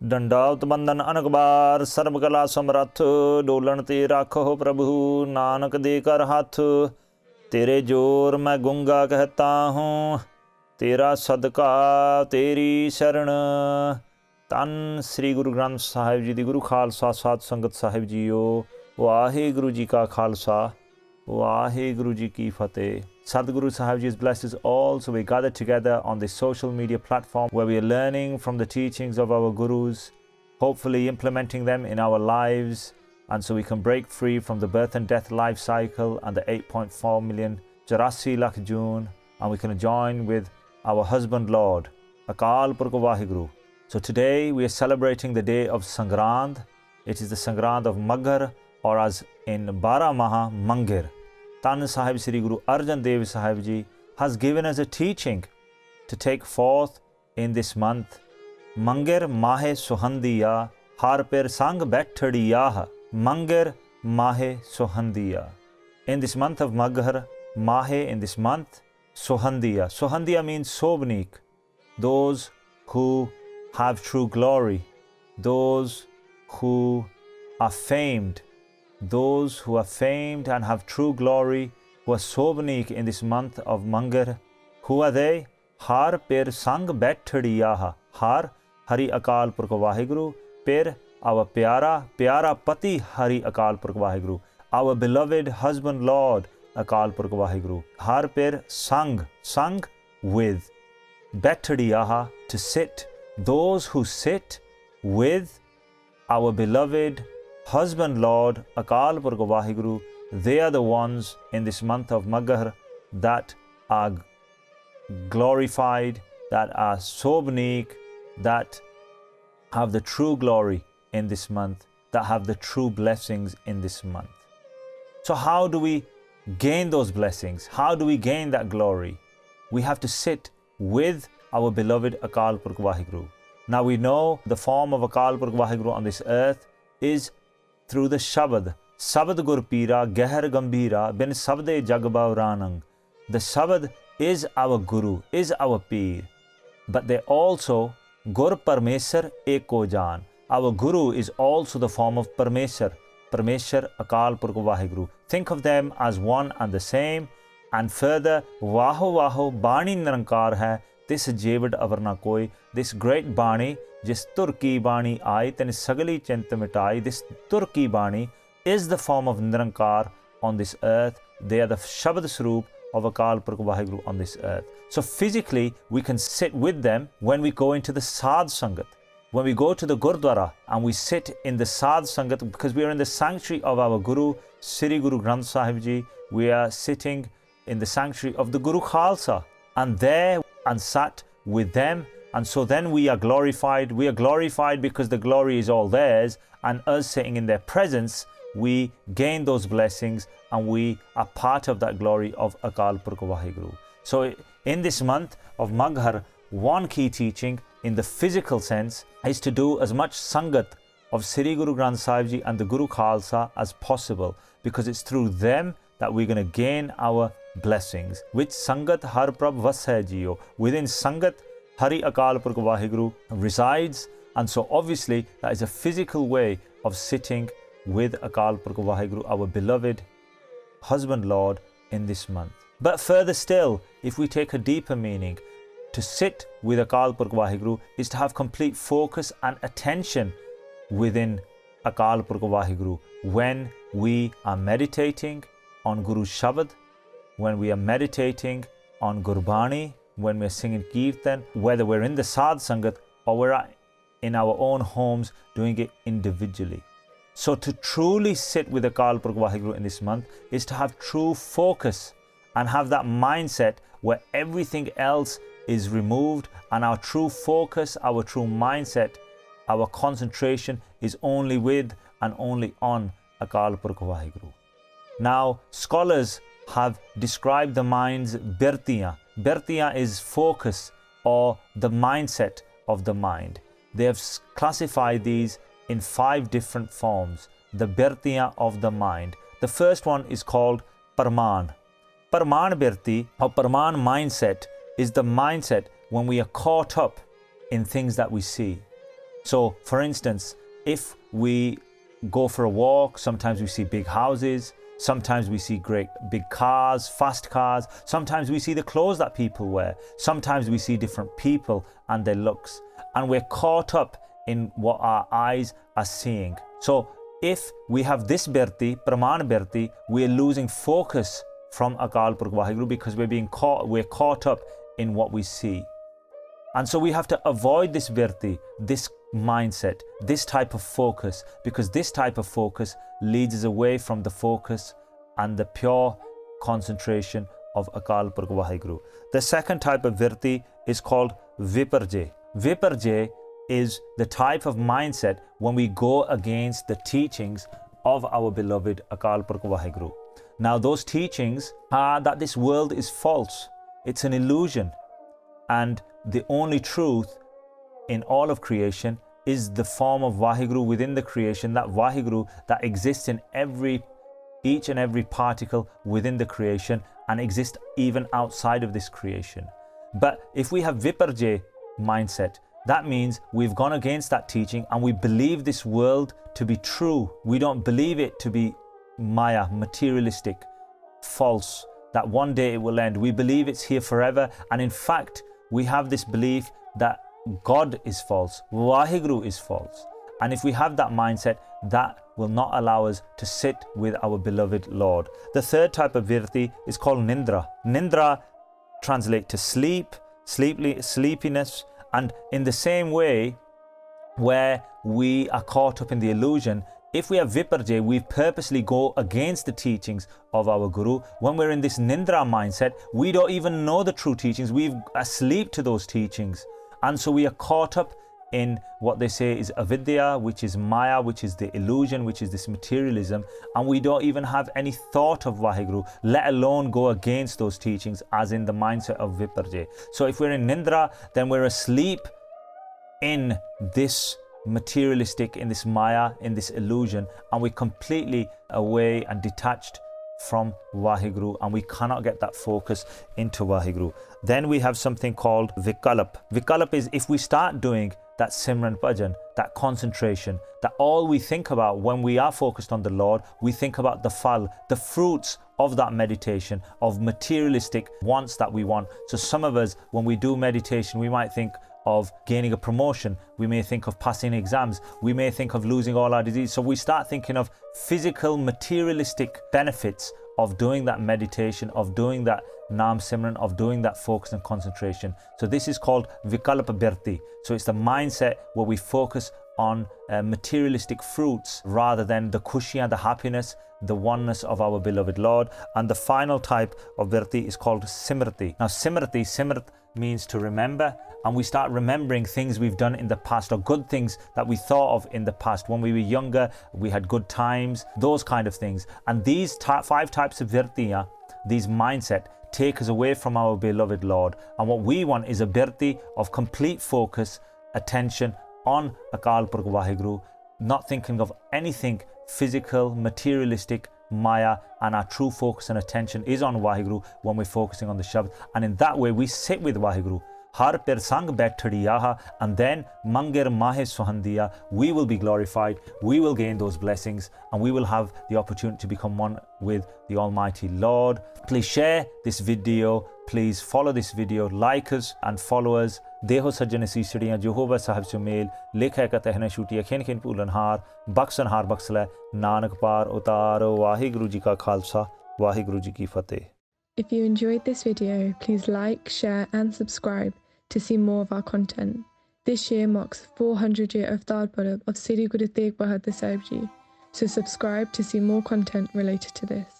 ਡੰਡਾਵਤ ਬੰਧਨ ਅਨਕ ਬਾਰ ਸਰਬ ਕਲਾ ਸਮਰੱਥ ਡੋਲਣ ਤੇ ਰਾਖੋ ਪ੍ਰਭੂ ਨਾਨਕ ਦੇ ਕਰ ਹੱਥ ਤੇਰੇ ਜੋਰ ਮੈਂ ਗੁੰਗਾ ਕਹਤਾ ਹੂੰ ਤੇਰਾ ਸਦਕਾ ਤੇਰੀ ਸ਼ਰਨ ਧੰਨ ਸ੍ਰੀ ਗੁਰੂ ਗ੍ਰੰਥ ਸਾਹਿਬ ਜੀ ਦੀ ਗੁਰੂ ਖਾਲਸਾ ਸਾਧ ਸੰਗਤ ਸਾਹਿਬ ਜੀਓ ਵਾਹਿਗੁਰੂ ਜੀ ਕਾ ਖਾਲਸਾ ਵਾਹਿਗੁਰੂ ਜੀ ਕੀ ਫਤਿਹ Sadhguru Sahib Ji has blessed us all, so we gather together on this social media platform where we are learning from the teachings of our Gurus, hopefully implementing them in our lives, and so we can break free from the birth and death life cycle and the 8.4 million 84 lakh June, and we can join with our husband Lord, Akal Purkh Vaheguru. So today we are celebrating the day of Sangrand. It is the Sangrand of Maghar, or as in Baramaha, Mangir. Tan Sahib Sri Guru Arjan Dev Sahib Ji has given us a teaching to take forth in this month. Mangir Mahe Suhandiya Har Per Sang Bethadiyah Mangir Mahe Suhandiya. In this month of Maghar, Mahe in this month, Suhandiya. Suhandiya means sobnik, those who have true glory, those who are famed, those who are famed and have true glory, who are sobnik in this month of Mangar. Who are they? Har Per Sang Bethadiyah. Har Hari Akal Purkh Vaheguru. Per our Pyara Pati Hari Akal Purkh Vaheguru. Our beloved husband Lord Akal Purkh Vaheguru. Har Per Sang with. Bethadiyah to sit. Those who sit with our beloved husband Lord Akal Purkh Vaheguru, they are the ones in this month of Maghar that are glorified, that are sobnik, that have the true glory in this month, that have the true blessings in this month. So how do we gain those blessings? How do we gain that glory? We have to sit with our beloved Akal Purkh Vaheguru. Now we know the form of Akal Purkh Vaheguru on this earth is through the Shabad. Sabad Gur Pira Gehar Gambhira Bin Sabde Jagbauranang. The Sabad is our Guru, is our Peer. But they also Gur Parmesar Eko Jan. Our Guru is also the form of Parmesar. Parmesar Akal Purkh Vaheguru. Think of them as one and the same. And further, Vaho Vaho Bani Nirankar hai. This Jevad Avarna Koi. This great Bani, जिस तुर की बाणी आई तेने सगली चिंत मिटाई. This तुर की बाणी is the form of Nirankar on this earth. They are the Shabad Swaroop of Akal Purkh Vaheguru on this earth. So physically we can sit with them when we go into the Sadh Sangat. When we go to the Gurdwara and we sit in the Sadh Sangat, because we are in the sanctuary of our Guru, Sri Guru Granth Sahib Ji, we are sitting in the sanctuary of the Guru Khalsa, and there and sat with them. And so then we are glorified. We are glorified because the glory is all theirs, and us sitting in their presence, we gain those blessings and we are part of that glory of Akal Purkh Vaheguru. So in this month of Maghar, one key teaching in the physical sense is to do as much Sangat of Sri Guru Granth Sahib Ji and the Guru Khalsa as possible, because it's through them that we're going to gain our blessings. Which Sangat Har Prabh Vasai Jiyo. Within Sangat, Hari Akal Purkh Vaheguru resides, and so obviously that is a physical way of sitting with Akal Purkh Vaheguru, our beloved husband Lord, in this month. But further still, if we take a deeper meaning, to sit with Akal Purkh Vaheguru is to have complete focus and attention within Akal Purkh Vaheguru. When we are meditating on Guru Shabad, when we are meditating on Gurbani, when we're singing Kirtan, whether we're in the Sadh Sangat or we're in our own homes doing it individually. So to truly sit with Akal Purkh Vaheguru in this month is to have true focus and have that mindset where everything else is removed, and our true focus, our true mindset, our concentration is only with and only on Akal Purkh Vaheguru. Now, scholars have described the mind's birtiyan. Birtiyan is focus or the mindset of the mind. They have classified these in 5 different forms. The birtiyan of the mind. The first one is called Parman. Parman birti or Parman mindset is the mindset when we are caught up in things that we see. So, for instance, if we go for a walk, sometimes we see big houses, sometimes we see great big cars, fast cars, sometimes we see the clothes that people wear, sometimes we see different people and their looks, and we're caught up in what our eyes are seeing. So if we have this birti, praman birti, we're losing focus from Akal Purkh Vaheguru because we're caught up in what we see. And so we have to avoid this virti, this mindset, this type of focus, because this type of focus leads us away from the focus and the pure concentration of Akal Purkh Vaheguru. The second type of virti is called Viparjay. Viparjay is the type of mindset when we go against the teachings of our beloved Akal Purkh Vaheguru. Now those teachings are that this world is false, it's an illusion, and the only truth in all of creation is the form of Vaheguru within the creation, that Vaheguru that exists in each and every particle within the creation and exists even outside of this creation. But if we have Viparjay mindset, that means we've gone against that teaching and we believe this world to be true. We don't believe it to be Maya, materialistic, false, that one day it will end. We believe it's here forever, and in fact we have this belief that God is false, Vaheguru is false. And if we have that mindset, that will not allow us to sit with our beloved Lord. The third type of virti is called Nindra. Nindra translates to sleep, sleepiness, and in the same way where we are caught up in the illusion, if we have Viparjay, we purposely go against the teachings of our Guru. When we're in this Nindra mindset, we don't even know the true teachings. We're asleep to those teachings. And so we are caught up in what they say is avidya, which is Maya, which is the illusion, which is this materialism. And we don't even have any thought of Vaheguru, let alone go against those teachings, as in the mindset of Viparjay. So if we're in Nindra, then we're asleep in this materialistic, in this Maya, in this illusion, and we're completely away and detached from Vaheguru, and we cannot get that focus into Vaheguru. Then we have something called Vikalp. Vikalp is if we start doing that Simran Bhajan, that concentration, that all we think about when we are focused on the Lord, we think about the fal, the fruits of that meditation, of materialistic wants that we want. So some of us, when we do meditation, we might think of gaining a promotion, we may think of passing exams, we may think of losing all our disease. So we start thinking of physical, materialistic benefits of doing that meditation, of doing that Naam Simran, of doing that focus and concentration. So this is called Vikalpa Birti. So it's the mindset where we focus on materialistic fruits rather than the kushya, the happiness, the oneness of our beloved Lord. And the final type of Birti is called Simrti. Now Simrt means to remember, and we start remembering things we've done in the past, or good things that we thought of in the past. When we were younger, we had good times, those kind of things. And these 5 types of Virtiya, these mindset, take us away from our beloved Lord. And what we want is a Birti of complete focus, attention on Akal Purkh Vaheguru, not thinking of anything physical, materialistic, Maya, and our true focus and attention is on Vaheguru when we're focusing on the Shabd. And in that way we sit with Vaheguru. Har per sang bethadiyaha, and then Mangir Mahe Sohandiya, we will be glorified, we will gain those blessings, and we will have the opportunity to become one with the Almighty Lord. Please share this video, please follow this video, like us and follow us. Deho sajjan asisadiyan Jehovah sahib sumel lekha ka tehna shutiya khen khen pulanhar baksanhar baksla nanak par utaro. Vaheguru ji ka khalsa, Vaheguru ji ki fateh. If you enjoyed this video, please like, share and subscribe to see more of our content. This year marks 400 year Avtar Parab of Sri Guru Tegh Bahadur Sahib Ji, so subscribe to see more content related to this.